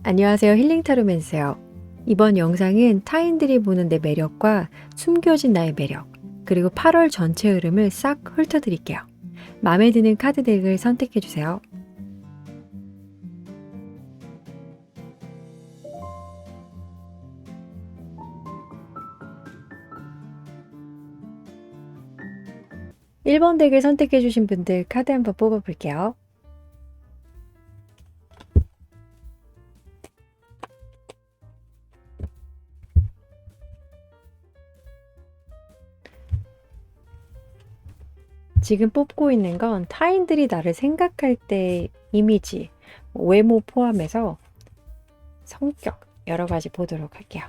안녕하세요. 힐링타로맨스요. 이번 영상은 타인들이 보는 내 매력과 숨겨진 나의 매력, 그리고 8월 전체 흐름을 싹 훑어드릴게요. 마음에 드는 카드 덱을 선택해주세요. (1번) 덱을 선택해주신 분들 카드 한번 뽑아볼게요. 지금 뽑고 있는 건 타인들이 나를 생각할 때 이미지, 외모 포함해서 성격 여러 가지 보도록 할게요.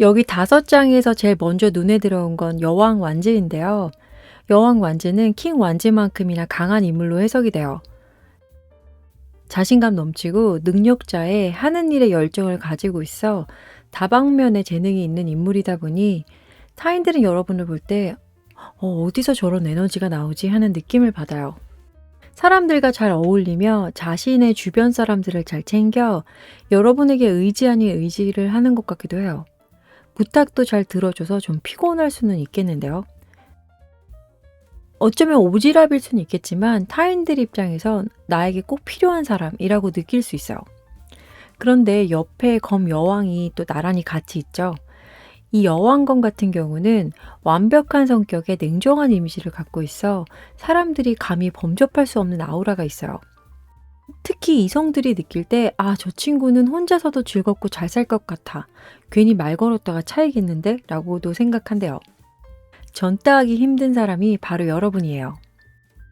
여기 5장에서 제일 먼저 눈에 들어온 건 여왕 완즈인데요. 여왕 완즈는 킹 완즈만큼이나 강한 인물로 해석이 돼요. 자신감 넘치고 능력자의 하는 일에 열정을 가지고 있어 다방면에 재능이 있는 인물이다 보니 타인들은 여러분을 볼 때 어디서 저런 에너지가 나오지 하는 느낌을 받아요. 사람들과 잘 어울리며 자신의 주변 사람들을 잘 챙겨 여러분에게 의지 아닌 의지를 하는 것 같기도 해요. 부탁도 잘 들어줘서 좀 피곤할 수는 있겠는데요. 어쩌면 오지랖일 수는 있겠지만 타인들 입장에선 나에게 꼭 필요한 사람이라고 느낄 수 있어요. 그런데 옆에 검 여왕이 또 나란히 같이 있죠. 이 여왕검 같은 경우는 완벽한 성격의 냉정한 이미지를 갖고 있어 사람들이 감히 범접할 수 없는 아우라가 있어요. 특히 이성들이 느낄 때 저 친구는 혼자서도 즐겁고 잘 살 것 같아. 괜히 말 걸었다가 차이겠는데? 라고도 생각한대요. 전따하기 힘든 사람이 바로 여러분이에요.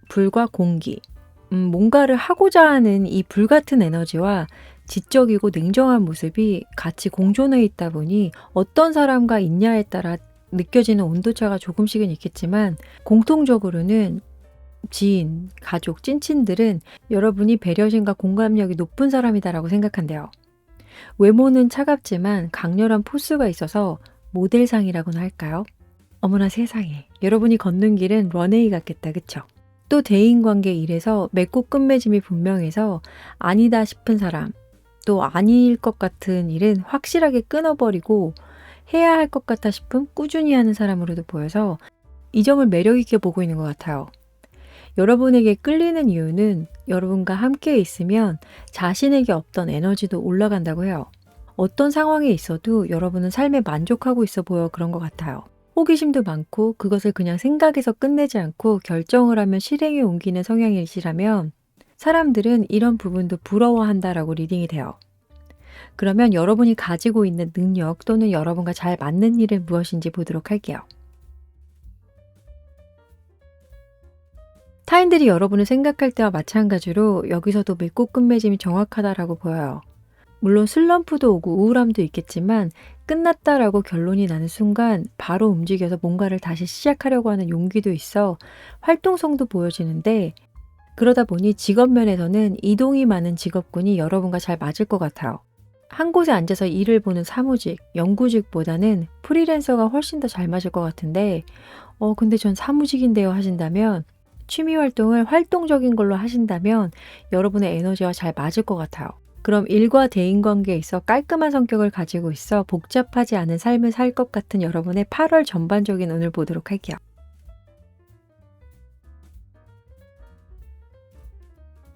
불과 공기. 뭔가를 하고자 하는 이 불같은 에너지와 지적이고 냉정한 모습이 같이 공존해 있다 보니 어떤 사람과 있냐에 따라 느껴지는 온도차가 조금씩은 있겠지만 공통적으로는 지인, 가족, 찐친들은 여러분이 배려심과 공감력이 높은 사람이다라고 생각한대요. 외모는 차갑지만 강렬한 포스가 있어서 모델상이라고나 할까요? 어머나 세상에, 여러분이 걷는 길은 런웨이 같겠다, 그쵸? 또 대인관계 일에서 맺고 끝맺음이 분명해서 아니다 싶은 사람, 또 아닐 것 같은 일은 확실하게 끊어버리고 해야 할 것 같아 싶음 꾸준히 하는 사람으로도 보여서 이 점을 매력 있게 보고 있는 것 같아요. 여러분에게 끌리는 이유는 여러분과 함께 있으면 자신에게 없던 에너지도 올라간다고 해요. 어떤 상황에 있어도 여러분은 삶에 만족하고 있어 보여 그런 것 같아요. 호기심도 많고 그것을 그냥 생각해서 끝내지 않고 결정을 하면 실행에 옮기는 성향이시라면 사람들은 이런 부분도 부러워한다라고 리딩이 돼요. 그러면 여러분이 가지고 있는 능력 또는 여러분과 잘 맞는 일은 무엇인지 보도록 할게요. 타인들이 여러분을 생각할 때와 마찬가지로 여기서도 맺고 끝맺음이 정확하다라고 보여요. 물론 슬럼프도 오고 우울함도 있겠지만 끝났다라고 결론이 나는 순간 바로 움직여서 뭔가를 다시 시작하려고 하는 용기도 있어 활동성도 보여지는데 그러다 보니 직업 면에서는 이동이 많은 직업군이 여러분과 잘 맞을 것 같아요. 한 곳에 앉아서 일을 보는 사무직, 연구직보다는 프리랜서가 훨씬 더 잘 맞을 것 같은데 근데 전 사무직인데요 하신다면 취미 활동을 활동적인 걸로 하신다면 여러분의 에너지와 잘 맞을 것 같아요. 그럼 일과 대인관계에 있어 깔끔한 성격을 가지고 있어 복잡하지 않은 삶을 살 것 같은 여러분의 8월 전반적인 운을 보도록 할게요.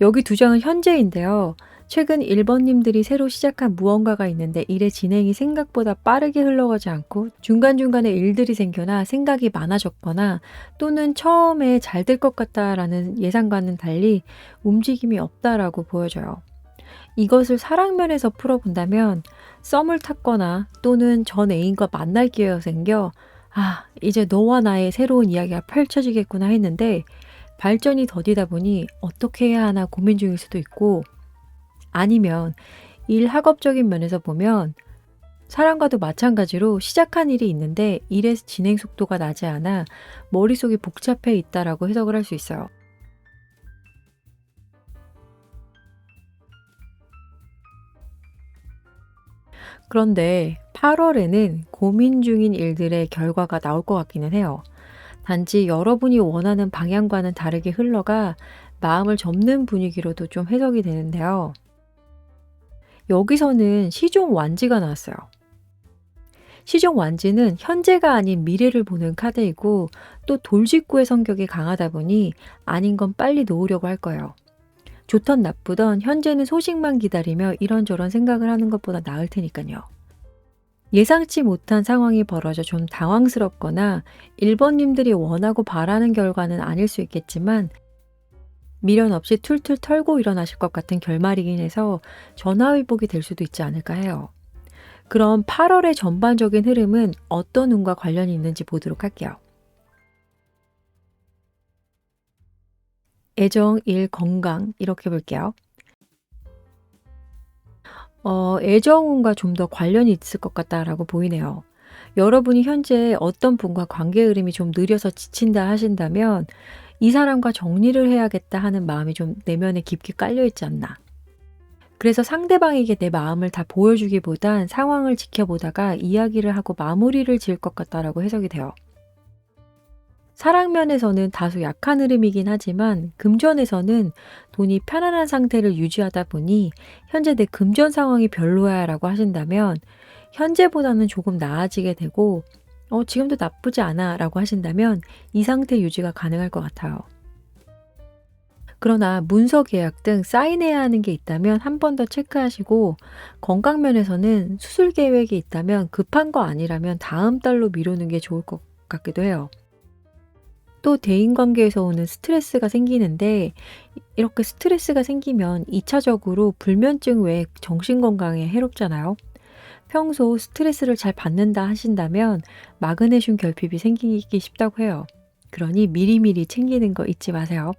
여기 2장은 현재인데요. 최근 1번님들이 새로 시작한 무언가가 있는데 일의 진행이 생각보다 빠르게 흘러가지 않고 중간중간에 일들이 생겨나 생각이 많아졌거나 또는 처음에 잘 될 것 같다라는 예상과는 달리 움직임이 없다라고 보여져요. 이것을 사랑면에서 풀어본다면 썸을 탔거나 또는 전 애인과 만날 기회가 생겨 이제 너와 나의 새로운 이야기가 펼쳐지겠구나 했는데 발전이 더디다 보니 어떻게 해야 하나 고민 중일 수도 있고 아니면 일 학업적인 면에서 보면 사람과도 마찬가지로 시작한 일이 있는데 일의 진행 속도가 나지 않아 머릿속이 복잡해 있다라고 해석을 할 수 있어요. 그런데 8월에는 고민 중인 일들의 결과가 나올 것 같기는 해요. 단지 여러분이 원하는 방향과는 다르게 흘러가 마음을 접는 분위기로도 좀 해석이 되는데요. 여기서는 시종 완지가 나왔어요. 시종 완지는 현재가 아닌 미래를 보는 카드이고 또 돌직구의 성격이 강하다 보니 아닌 건 빨리 놓으려고 할 거예요. 좋던 나쁘던 현재는 소식만 기다리며 이런저런 생각을 하는 것보다 나을 테니까요. 예상치 못한 상황이 벌어져 좀 당황스럽거나 1번님들이 원하고 바라는 결과는 아닐 수 있겠지만 미련 없이 툴툴 털고 일어나실 것 같은 결말이긴 해서 전화위복이 될 수도 있지 않을까 해요. 그럼 8월의 전반적인 흐름은 어떤 운과 관련이 있는지 보도록 할게요. 애정, 일, 건강 이렇게 볼게요. 애정운과 좀 더 관련이 있을 것 같다라고 보이네요. 여러분이 현재 어떤 분과 관계 흐름이 좀 느려서 지친다 하신다면 이 사람과 정리를 해야겠다 하는 마음이 좀 내면에 깊게 깔려 있지 않나. 그래서 상대방에게 내 마음을 다 보여주기보단 상황을 지켜보다가 이야기를 하고 마무리를 지을 것 같다라고 해석이 돼요. 사랑면에서는 다소 약한 흐름이긴 하지만 금전에서는 돈이 편안한 상태를 유지하다 보니 현재 내 금전 상황이 별로야 라고 하신다면 현재보다는 조금 나아지게 되고 지금도 나쁘지 않아 라고 하신다면 이 상태 유지가 가능할 것 같아요. 그러나 문서 계약 등 사인해야 하는 게 있다면 한 번 더 체크하시고 건강면에서는 수술 계획이 있다면 급한 거 아니라면 다음 달로 미루는 게 좋을 것 같기도 해요. 또 대인관계에서 오는 스트레스가 생기는데 이렇게 스트레스가 생기면 2차적으로 불면증 외에 정신건강에 해롭잖아요. 평소 스트레스를 잘 받는다 하신다면 마그네슘 결핍이 생기기 쉽다고 해요. 그러니 미리미리 챙기는 거 잊지 마세요.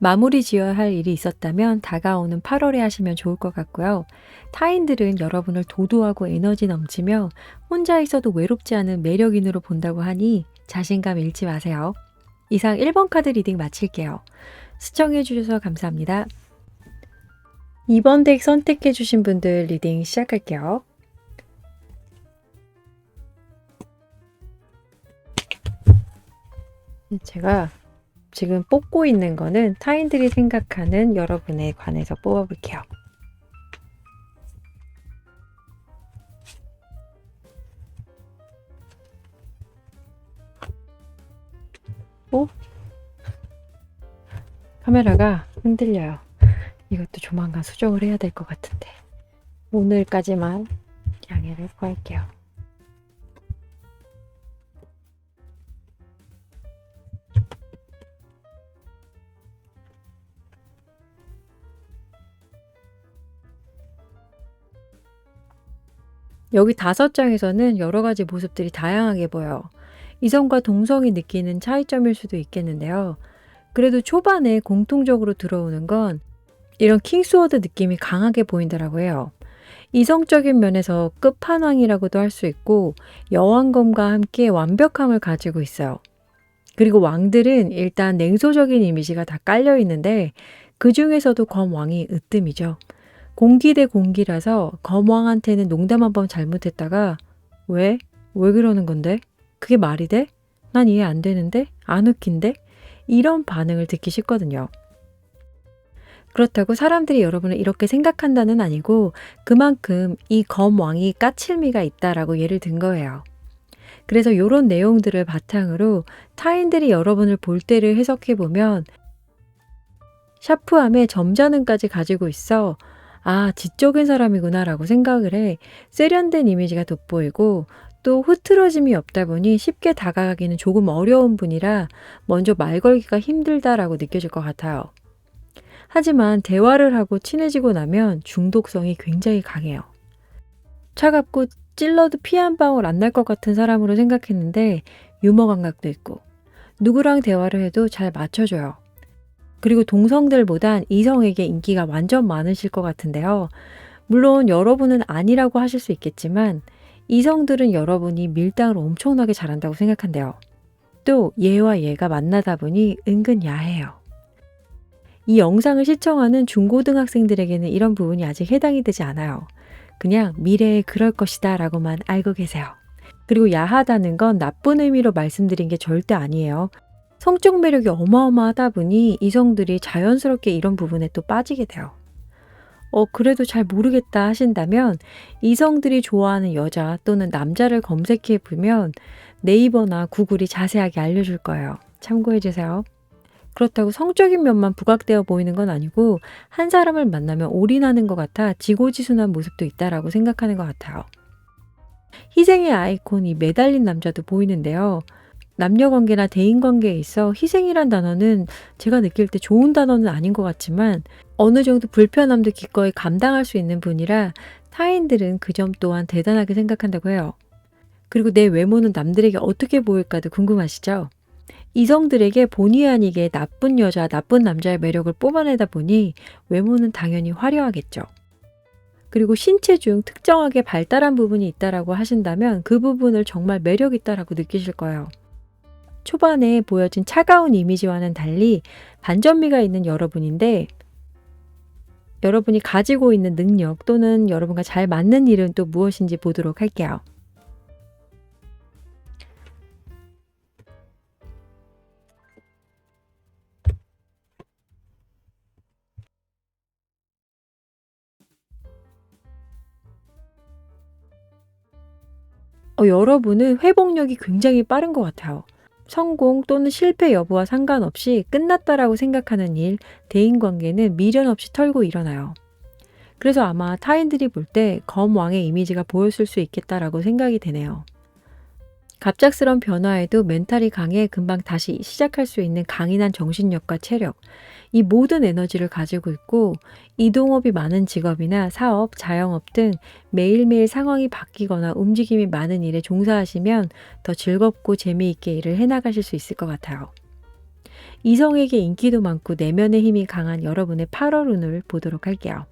마무리 지어야 할 일이 있었다면 다가오는 8월에 하시면 좋을 것 같고요. 타인들은 여러분을 도도하고 에너지 넘치며 혼자 있어도 외롭지 않은 매력인으로 본다고 하니 자신감 잃지 마세요. 이상 1번 카드 리딩 마칠게요. 시청해 주셔서 감사합니다. 2번 덱 선택해 주신 분들 리딩 시작할게요. 제가 지금 뽑고 있는 거는 타인들이 생각하는 여러분에 관해서 뽑아볼게요. 카메라가 흔들려요. 이것도 조만간 수정을 해야 될 것 같은데 오늘까지만 양해를 구할게요. 여기 5장에서는 여러 가지 모습들이 다양하게 보여요. 이성과 동성이 느끼는 차이점일 수도 있겠는데요. 그래도 초반에 공통적으로 들어오는 건 이런 킹스워드 느낌이 강하게 보인다라고 해요. 이성적인 면에서 끝판왕이라고도 할 수 있고 여왕검과 함께 완벽함을 가지고 있어요. 그리고 왕들은 일단 냉소적인 이미지가 다 깔려 있는데 그 중에서도 검왕이 으뜸이죠. 공기 대 공기라서 검왕한테는 농담 한 번 잘못했다가 왜? 왜 그러는 건데? 그게 말이 돼? 난 이해 안 되는데? 안 웃긴데? 이런 반응을 듣기 쉽거든요. 그렇다고 사람들이 여러분을 이렇게 생각한다는 아니고 그만큼 이 검왕이 까칠미가 있다라고 예를 든 거예요. 그래서 이런 내용들을 바탕으로 타인들이 여러분을 볼 때를 해석해보면 샤프함에 점잖음까지 가지고 있어 지적인 사람이구나 라고 생각을 해 세련된 이미지가 돋보이고 또 흐트러짐이 없다 보니 쉽게 다가가기는 조금 어려운 분이라 먼저 말 걸기가 힘들다라고 느껴질 것 같아요. 하지만 대화를 하고 친해지고 나면 중독성이 굉장히 강해요. 차갑고 찔러도 피 한 방울 안 날 것 같은 사람으로 생각했는데 유머 감각도 있고 누구랑 대화를 해도 잘 맞춰줘요. 그리고 동성들보단 이성에게 인기가 완전 많으실 것 같은데요. 물론 여러분은 아니라고 하실 수 있겠지만 이성들은 여러분이 밀당을 엄청나게 잘한다고 생각한대요. 또 얘와 얘가 만나다 보니 은근 야해요. 이 영상을 시청하는 중고등학생들에게는 이런 부분이 아직 해당이 되지 않아요. 그냥 미래에 그럴 것이다 라고만 알고 계세요. 그리고 야하다는 건 나쁜 의미로 말씀드린 게 절대 아니에요. 성적 매력이 어마어마하다 보니 이성들이 자연스럽게 이런 부분에 또 빠지게 돼요. 그래도 잘 모르겠다 하신다면 이성들이 좋아하는 여자 또는 남자를 검색해 보면 네이버나 구글이 자세하게 알려줄 거예요. 참고해 주세요. 그렇다고 성적인 면만 부각되어 보이는 건 아니고 한 사람을 만나면 올인하는 것 같아 지고지순한 모습도 있다라고 생각하는 것 같아요. 희생의 아이콘이 매달린 남자도 보이는데요. 남녀관계나 대인관계에 있어 희생이란 단어는 제가 느낄 때 좋은 단어는 아닌 것 같지만 어느 정도 불편함도 기꺼이 감당할 수 있는 분이라 타인들은 그 점 또한 대단하게 생각한다고 해요. 그리고 내 외모는 남들에게 어떻게 보일까도 궁금하시죠? 이성들에게 본의 아니게 나쁜 여자, 나쁜 남자의 매력을 뽑아내다 보니 외모는 당연히 화려하겠죠. 그리고 신체 중 특정하게 발달한 부분이 있다라고 하신다면 그 부분을 정말 매력 있다라고 느끼실 거예요. 초반에 보여진 차가운 이미지와는 달리 반전미가 있는 여러분인데 여러분이 가지고 있는 능력 또는 여러분과 잘 맞는 일은 또 무엇인지 보도록 할게요. 여러분은 회복력이 굉장히 빠른 것 같아요. 성공 또는 실패 여부와 상관없이 끝났다라고 생각하는 일, 대인관계는 미련 없이 털고 일어나요. 그래서 아마 타인들이 볼 때 검왕의 이미지가 보였을 수 있겠다라고 생각이 되네요. 갑작스런 변화에도 멘탈이 강해 금방 다시 시작할 수 있는 강인한 정신력과 체력, 이 모든 에너지를 가지고 있고 이동업이 많은 직업이나 사업, 자영업 등 매일매일 상황이 바뀌거나 움직임이 많은 일에 종사하시면 더 즐겁고 재미있게 일을 해나가실 수 있을 것 같아요. 이성에게 인기도 많고 내면의 힘이 강한 여러분의 8월 운을 보도록 할게요.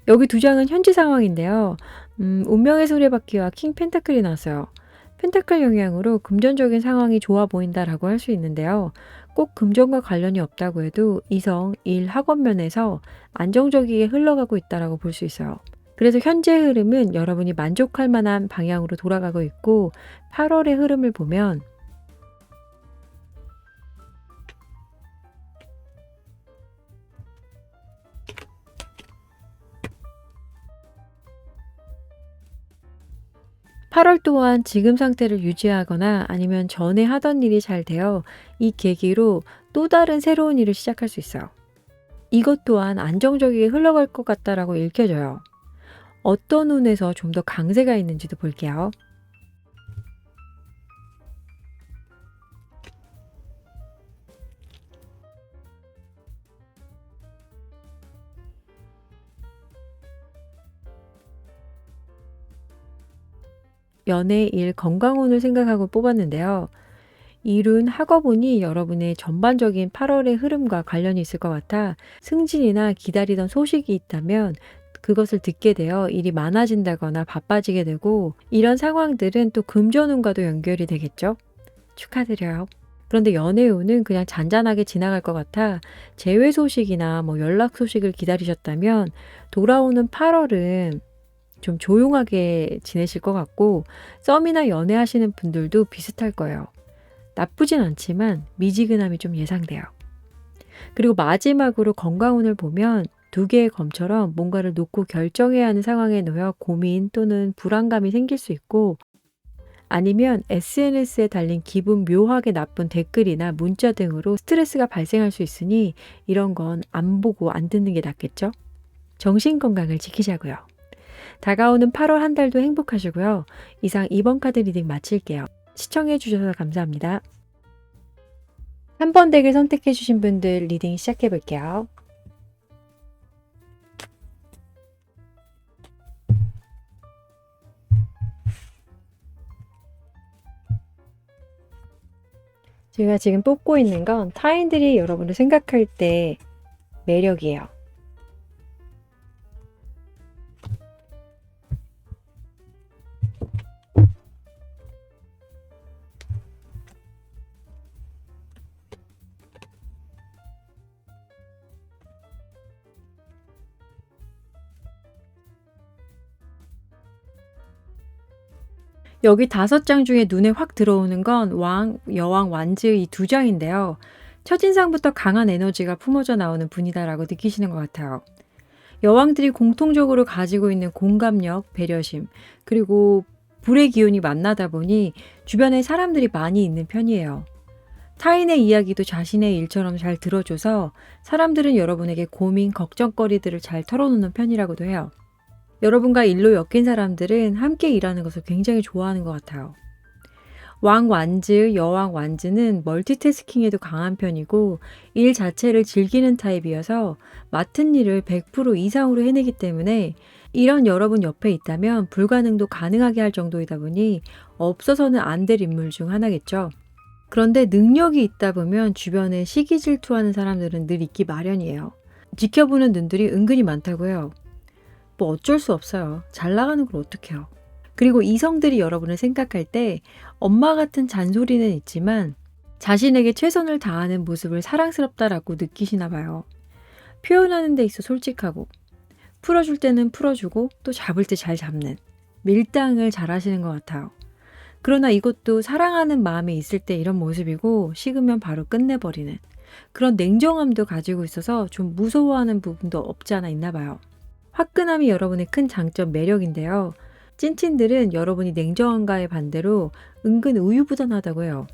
여기 두 장은 현재 상황인데요. 운명의 수레바퀴와 킹 펜타클이 나왔어요. 펜타클 영향으로 금전적인 상황이 좋아 보인다라고 할 수 있는데요. 꼭 금전과 관련이 없다고 해도 이성, 일, 학업 면에서 안정적이게 흘러가고 있다라고 볼 수 있어요. 그래서 현재 흐름은 여러분이 만족할 만한 방향으로 돌아가고 있고 8월의 흐름을 보면 8월 또한 지금 상태를 유지하거나 아니면 전에 하던 일이 잘 되어 이 계기로 또 다른 새로운 일을 시작할 수 있어요. 이것 또한 안정적이게 흘러갈 것 같다라고 읽혀져요. 어떤 운에서 좀 더 강세가 있는지도 볼게요. 연애, 일, 건강운을 생각하고 뽑았는데요. 일운, 학업운이 여러분의 전반적인 8월의 흐름과 관련이 있을 것 같아 승진이나 기다리던 소식이 있다면 그것을 듣게 되어 일이 많아진다거나 바빠지게 되고 이런 상황들은 또 금전운과도 연결이 되겠죠? 축하드려요. 그런데 연애운은 그냥 잔잔하게 지나갈 것 같아 재회 소식이나 연락 소식을 기다리셨다면 돌아오는 8월은 좀 조용하게 지내실 것 같고 썸이나 연애하시는 분들도 비슷할 거예요. 나쁘진 않지만 미지근함이 좀 예상돼요. 그리고 마지막으로 건강운을 보면 두 개의 검처럼 뭔가를 놓고 결정해야 하는 상황에 놓여 고민 또는 불안감이 생길 수 있고 아니면 SNS에 달린 기분 묘하게 나쁜 댓글이나 문자 등으로 스트레스가 발생할 수 있으니 이런 건 안 보고 안 듣는 게 낫겠죠? 정신 건강을 지키자고요. 다가오는 8월 한 달도 행복하시고요. 이상 2번 카드 리딩 마칠게요. 시청해 주셔서 감사합니다. 3번 덱을 선택해 주신 분들 리딩 시작해 볼게요. 제가 지금 뽑고 있는 건 타인들이 여러분을 생각할 때 매력이에요. 여기 5장 중에 눈에 확 들어오는 건 여왕 완즈의 이 2장인데요. 첫인상부터 강한 에너지가 품어져 나오는 분이다라고 느끼시는 것 같아요. 여왕들이 공통적으로 가지고 있는 공감력, 배려심, 그리고 불의 기운이 만나다 보니 주변에 사람들이 많이 있는 편이에요. 타인의 이야기도 자신의 일처럼 잘 들어줘서 사람들은 여러분에게 고민, 걱정거리들을 잘 털어놓는 편이라고도 해요. 여러분과 일로 엮인 사람들은 함께 일하는 것을 굉장히 좋아하는 것 같아요. 여왕 완즈는 멀티태스킹에도 강한 편이고 일 자체를 즐기는 타입이어서 맡은 일을 100% 이상으로 해내기 때문에 이런 여러분 옆에 있다면 불가능도 가능하게 할 정도이다 보니 없어서는 안 될 인물 중 하나겠죠. 그런데 능력이 있다 보면 주변에 시기 질투하는 사람들은 늘 있기 마련이에요. 지켜보는 눈들이 은근히 많다고 해요. 뭐 어쩔 수 없어요. 잘 나가는 걸 어떡해요. 그리고 이성들이 여러분을 생각할 때 엄마 같은 잔소리는 있지만 자신에게 최선을 다하는 모습을 사랑스럽다라고 느끼시나 봐요. 표현하는 데 있어 솔직하고 풀어줄 때는 풀어주고 또 잡을 때 잘 잡는 밀당을 잘 하시는 것 같아요. 그러나 이것도 사랑하는 마음이 있을 때 이런 모습이고 식으면 바로 끝내버리는 그런 냉정함도 가지고 있어서 좀 무서워하는 부분도 없지 않아 있나 봐요. 화끈함이 여러분의 큰 장점 매력인데요. 찐친들은 여러분이 냉정한가의 반대로 은근 우유부단하다고 해요.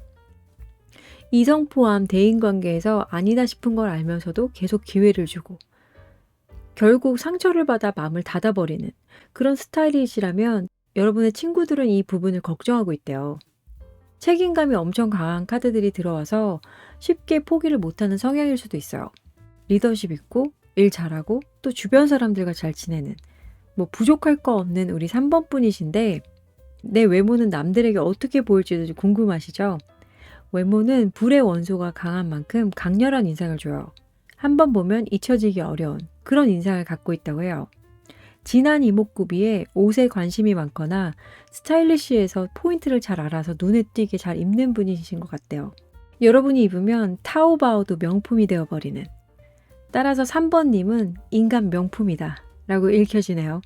이성 포함 대인관계에서 아니다 싶은 걸 알면서도 계속 기회를 주고 결국 상처를 받아 마음을 닫아버리는 그런 스타일이시라면 여러분의 친구들은 이 부분을 걱정하고 있대요. 책임감이 엄청 강한 카드들이 들어와서 쉽게 포기를 못하는 성향일 수도 있어요. 리더십 있고 일 잘하고 또 주변 사람들과 잘 지내는 뭐 부족할 거 없는 우리 3번 분이신데 내 외모는 남들에게 어떻게 보일지도 궁금하시죠? 외모는 불의 원소가 강한 만큼 강렬한 인상을 줘요. 한번 보면 잊혀지기 어려운 그런 인상을 갖고 있다고 해요. 진한 이목구비에 옷에 관심이 많거나 스타일리시해서 포인트를 잘 알아서 눈에 띄게 잘 입는 분이신 것 같대요. 여러분이 입으면 타오바오도 명품이 되어버리는 따라서 3번님은 인간 명품이다 라고 읽혀지네요.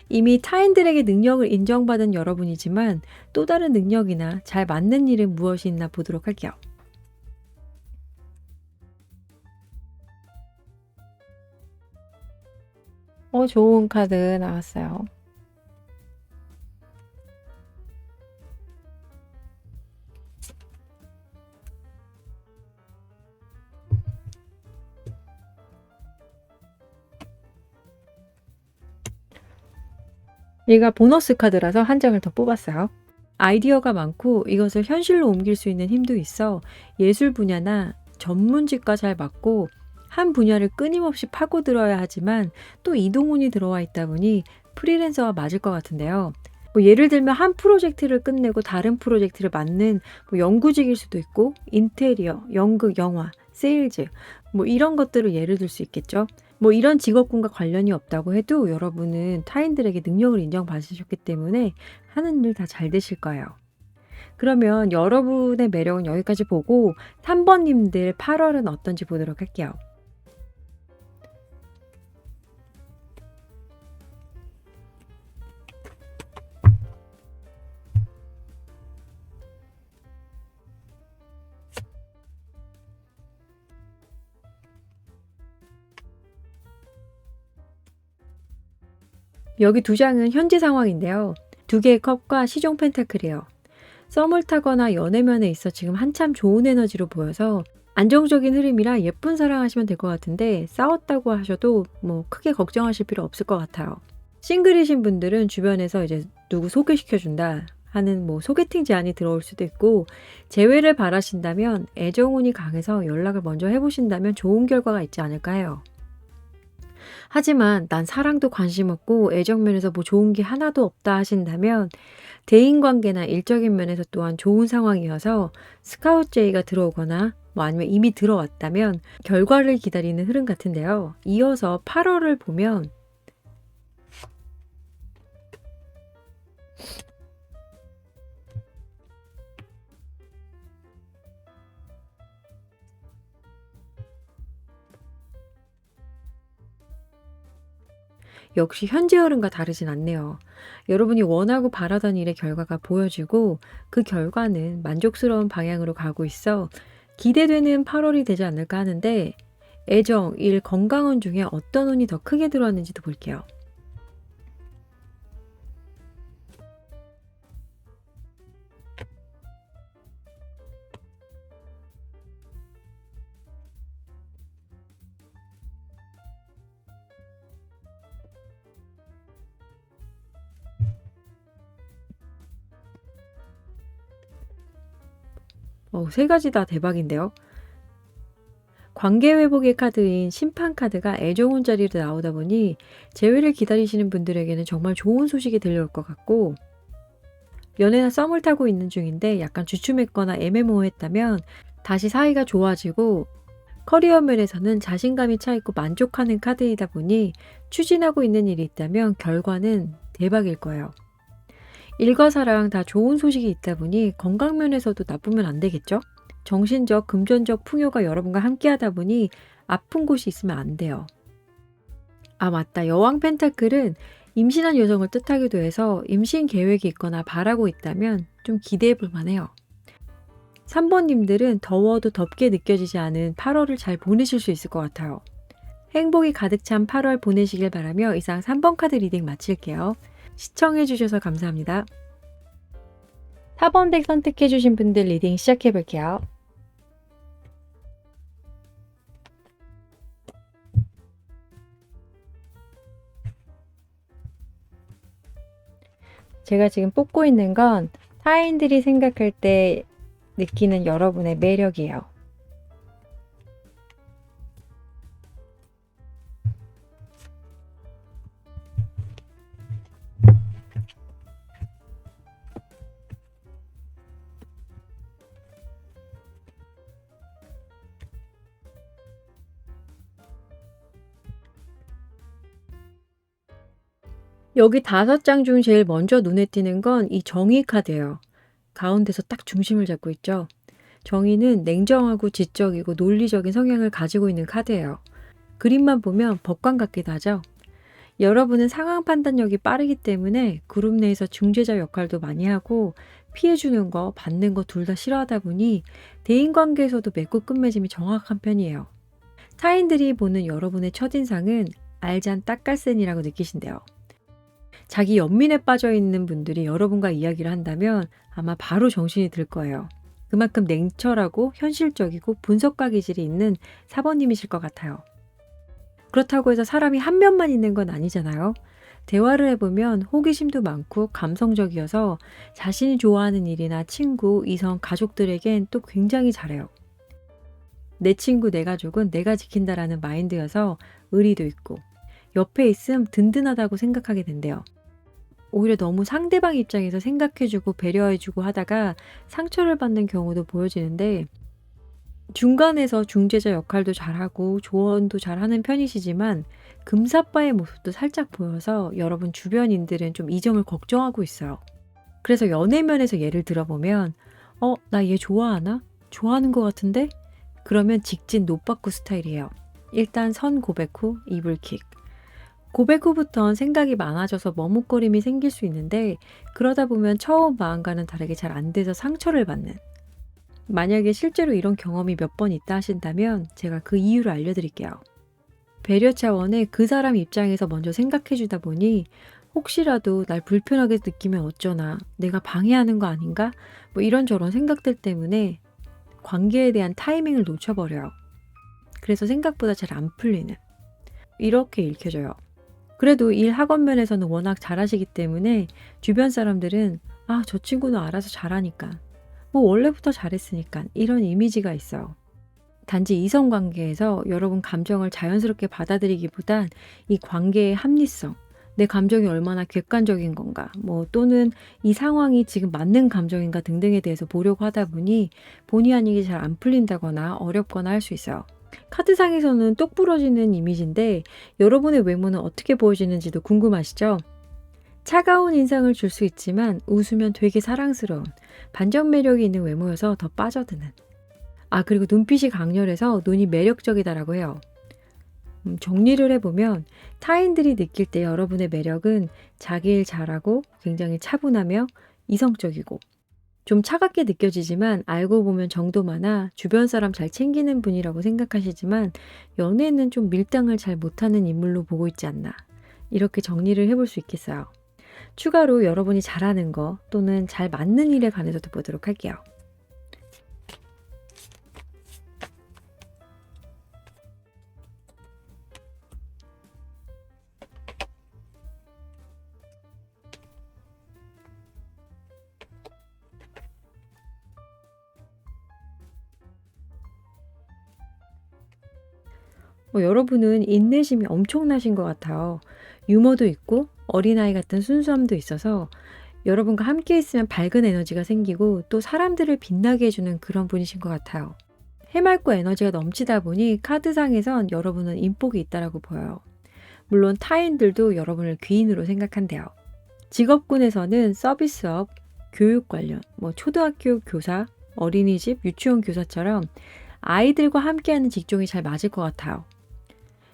이미 타인들에게 능력을 인정받은 여러분이지만 또 다른 능력이나 잘 맞는 일은 무엇이 있나 보도록 할게요. 좋은 카드 나왔어요. 얘가 보너스 카드라서 한 장을 더 뽑았어요. 아이디어가 많고 이것을 현실로 옮길 수 있는 힘도 있어 예술 분야나 전문직과 잘 맞고 한 분야를 끊임없이 파고들어야 하지만 또 이동운이 들어와 있다 보니 프리랜서와 맞을 것 같은데요. 뭐 예를 들면 한 프로젝트를 끝내고 다른 프로젝트를 맡는 뭐 연구직일 수도 있고 인테리어, 연극, 영화, 세일즈 뭐 이런 것들을 예를 들 수 있겠죠. 뭐 이런 직업군과 관련이 없다고 해도 여러분은 타인들에게 능력을 인정받으셨기 때문에 하는 일 다 잘 되실 거예요. 그러면 여러분의 매력은 여기까지 보고 3번님들 8월은 어떤지 보도록 할게요. 여기 2장은 현재 상황인데요. 2개의 컵과 시종 펜타클이에요. 썸을 타거나 연애면에 있어 지금 한참 좋은 에너지로 보여서 안정적인 흐름이라 예쁜 사랑하시면 될 것 같은데 싸웠다고 하셔도 뭐 크게 걱정하실 필요 없을 것 같아요. 싱글이신 분들은 주변에서 이제 누구 소개시켜준다 하는 뭐 소개팅 제안이 들어올 수도 있고 재회를 바라신다면 애정운이 강해서 연락을 먼저 해보신다면 좋은 결과가 있지 않을까 해요. 하지만 난 사랑도 관심 없고 애정 면에서 뭐 좋은 게 하나도 없다 하신다면 대인관계나 일적인 면에서 또한 좋은 상황이어서 스카우트 제의가 들어오거나 뭐 아니면 이미 들어왔다면 결과를 기다리는 흐름 같은데요. 이어서 8월을 보면 역시 현재 흐름과 다르진 않네요. 여러분이 원하고 바라던 일의 결과가 보여지고 그 결과는 만족스러운 방향으로 가고 있어 기대되는 8월이 되지 않을까 하는데 애정, 일, 건강운 중에 어떤 운이 더 크게 들어왔는지도 볼게요. 세 가지 다 대박인데요. 관계 회복의 카드인 심판 카드가 애정운 자리로 나오다 보니 재회를 기다리시는 분들에게는 정말 좋은 소식이 들려올 것 같고 연애나 썸을 타고 있는 중인데 약간 주춤했거나 애매모호했다면 다시 사이가 좋아지고 커리어 면에서는 자신감이 차 있고 만족하는 카드이다 보니 추진하고 있는 일이 있다면 결과는 대박일 거예요. 일과 사랑 다 좋은 소식이 있다 보니 건강 면에서도 나쁘면 안 되겠죠? 정신적, 금전적 풍요가 여러분과 함께 하다 보니 아픈 곳이 있으면 안 돼요. 아, 맞다. 여왕 펜타클은 임신한 여성을 뜻하기도 해서 임신 계획이 있거나 바라고 있다면 좀 기대해 볼 만해요. 3번님들은 더워도 덥게 느껴지지 않은 8월을 잘 보내실 수 있을 것 같아요. 행복이 가득 찬 8월 보내시길 바라며 이상 3번 카드 리딩 마칠게요. 시청해 주셔서 감사합니다. 4번 덱 선택해 주신 분들 리딩 시작해 볼게요. 제가 지금 뽑고 있는 건 타인들이 생각할 때 느끼는 여러분의 매력이에요. 여기 5장 중 제일 먼저 눈에 띄는 건 이 정의 카드예요. 가운데서 딱 중심을 잡고 있죠. 정의는 냉정하고 지적이고 논리적인 성향을 가지고 있는 카드예요. 그림만 보면 법관 같기도 하죠. 여러분은 상황 판단력이 빠르기 때문에 그룹 내에서 중재자 역할도 많이 하고 피해주는 거, 받는 거 둘 다 싫어하다 보니 대인관계에서도 맺고 끝맺음이 정확한 편이에요. 타인들이 보는 여러분의 첫인상은 알잔 딱갈센이라고 느끼신대요. 자기 연민에 빠져 있는 분들이 여러분과 이야기를 한다면 아마 바로 정신이 들 거예요. 그만큼 냉철하고 현실적이고 분석가 기질이 있는 4번님이실 것 같아요. 그렇다고 해서 사람이 한 면만 있는 건 아니잖아요. 대화를 해보면 호기심도 많고 감성적이어서 자신이 좋아하는 일이나 친구, 이성, 가족들에겐 또 굉장히 잘해요. 내 친구, 내 가족은 내가 지킨다라는 마인드여서 의리도 있고 옆에 있음 든든하다고 생각하게 된대요. 오히려 너무 상대방 입장에서 생각해주고 배려해주고 하다가 상처를 받는 경우도 보여지는데 중간에서 중재자 역할도 잘하고 조언도 잘하는 편이시지만 금사빠의 모습도 살짝 보여서 여러분 주변인들은 좀 이 점을 걱정하고 있어요. 그래서 연애면에서 예를 들어보면 나 얘 좋아하나? 좋아하는 것 같은데? 그러면 직진 노빠꾸 스타일이에요. 일단 선 고백 후 이불킥. 고백 후부턴 생각이 많아져서 머뭇거림이 생길 수 있는데 그러다 보면 처음 마음과는 다르게 잘 안 돼서 상처를 받는. 만약에 실제로 이런 경험이 몇 번 있다 하신다면 제가 그 이유를 알려드릴게요. 배려 차원에 그 사람 입장에서 먼저 생각해 주다 보니 혹시라도 날 불편하게 느끼면 어쩌나, 내가 방해하는 거 아닌가? 뭐 이런저런 생각들 때문에 관계에 대한 타이밍을 놓쳐버려요. 그래서 생각보다 잘 안 풀리는. 이렇게 읽혀져요. 그래도 일 학원 면에서는 워낙 잘하시기 때문에 주변 사람들은 저 친구는 알아서 잘하니까. 뭐 원래부터 잘했으니까 이런 이미지가 있어요. 단지 이성관계에서 여러분 감정을 자연스럽게 받아들이기보단 이 관계의 합리성, 내 감정이 얼마나 객관적인 건가, 또는 이 상황이 지금 맞는 감정인가 등등에 대해서 보려고 하다 보니 본의 아니게 잘 안 풀린다거나 어렵거나 할 수 있어요. 카드상에서는 똑 부러지는 이미지인데 여러분의 외모는 어떻게 보여지는지도 궁금하시죠? 차가운 인상을 줄 수 있지만 웃으면 되게 사랑스러운 반전 매력이 있는 외모여서 더 빠져드는. 그리고 눈빛이 강렬해서 눈이 매력적이다라고 해요. 정리를 해보면 타인들이 느낄 때 여러분의 매력은 자기 일 잘하고 굉장히 차분하며 이성적이고 좀 차갑게 느껴지지만 알고 보면 정도 많아 주변 사람 잘 챙기는 분이라고 생각하시지만 연애는 좀 밀당을 잘 못하는 인물로 보고 있지 않나. 이렇게 정리를 해볼 수 있겠어요. 추가로 여러분이 잘하는 거 또는 잘 맞는 일에 관해서도 보도록 할게요. 여러분은 인내심이 엄청나신 것 같아요. 유머도 있고 어린아이 같은 순수함도 있어서 여러분과 함께 있으면 밝은 에너지가 생기고 또 사람들을 빛나게 해주는 그런 분이신 것 같아요. 해맑고 에너지가 넘치다 보니 카드상에선 여러분은 인복이 있다라고 보여요. 물론 타인들도 여러분을 귀인으로 생각한대요. 직업군에서는 서비스업, 교육 관련, 초등학교 교사, 어린이집, 유치원 교사처럼 아이들과 함께하는 직종이 잘 맞을 것 같아요.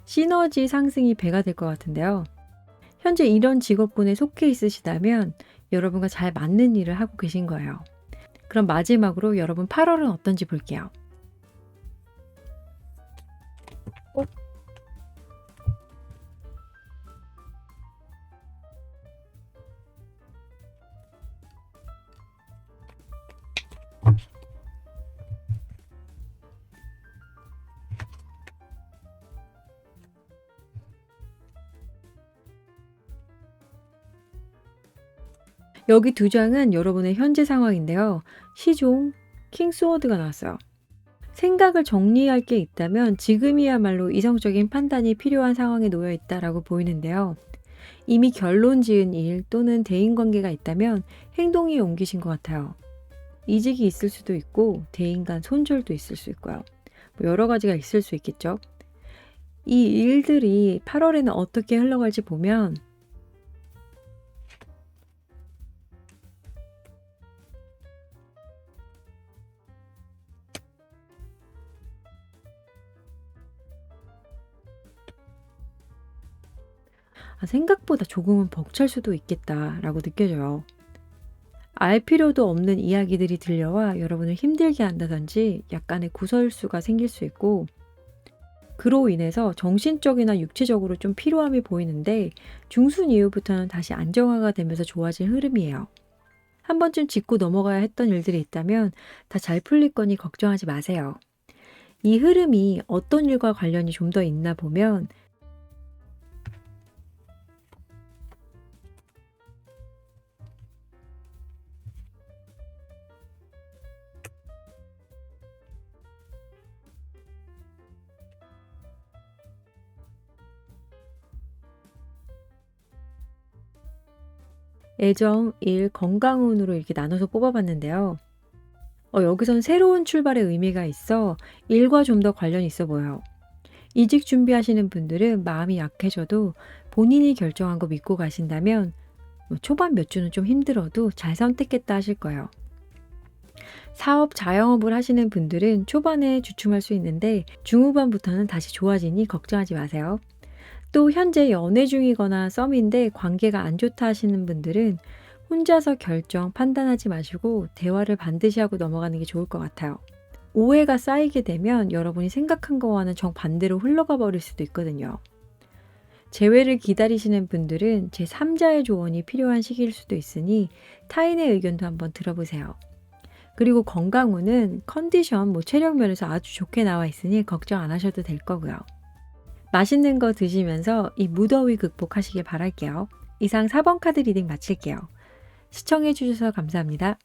시너지 상승이 배가 될 것 같은데요. 현재 이런 직업군에 속해 있으시다면 여러분과 잘 맞는 일을 하고 계신 거예요. 그럼 마지막으로 여러분 8월은 어떤지 볼게요. 여기 두 장은 여러분의 현재 상황인데요. 시종, 킹스워드가 나왔어요. 생각을 정리할 게 있다면 지금이야말로 이성적인 판단이 필요한 상황에 놓여 있다라고 보이는데요. 이미 결론 지은 일 또는 대인관계가 있다면 행동이 옮기신 것 같아요. 이직이 있을 수도 있고 대인 간 손절도 있을 수 있고요. 여러 가지가 있을 수 있겠죠. 이 일들이 8월에는 어떻게 흘러갈지 보면 생각보다 조금은 벅찰 수도 있겠다라고 느껴져요. 알 필요도 없는 이야기들이 들려와 여러분을 힘들게 한다든지 약간의 구설수가 생길 수 있고 그로 인해서 정신적이나 육체적으로 좀 피로함이 보이는데 중순 이후부터는 다시 안정화가 되면서 좋아질 흐름이에요. 한 번쯤 짚고 넘어가야 했던 일들이 있다면 다 잘 풀릴 거니 걱정하지 마세요. 이 흐름이 어떤 일과 관련이 좀 더 있나 보면 애정, 일, 건강운으로 이렇게 나눠서 뽑아봤는데요. 여기선 새로운 출발의 의미가 있어 일과 좀 더 관련이 있어 보여요. 이직 준비하시는 분들은 마음이 약해져도 본인이 결정한 거 믿고 가신다면 초반 몇 주는 좀 힘들어도 잘 선택했다 하실 거예요. 사업, 자영업을 하시는 분들은 초반에 주춤할 수 있는데 중후반부터는 다시 좋아지니 걱정하지 마세요. 또 현재 연애 중이거나 썸인데 관계가 안 좋다 하시는 분들은 혼자서 결정, 판단하지 마시고 대화를 반드시 하고 넘어가는 게 좋을 것 같아요. 오해가 쌓이게 되면 여러분이 생각한 거와는 정반대로 흘러가 버릴 수도 있거든요. 재회를 기다리시는 분들은 제3자의 조언이 필요한 시기일 수도 있으니 타인의 의견도 한번 들어보세요. 그리고 건강운은 컨디션, 체력 면에서 아주 좋게 나와 있으니 걱정 안 하셔도 될 거고요. 맛있는 거 드시면서 이 무더위 극복하시길 바랄게요. 이상 4번 카드 리딩 마칠게요. 시청해 주셔서 감사합니다.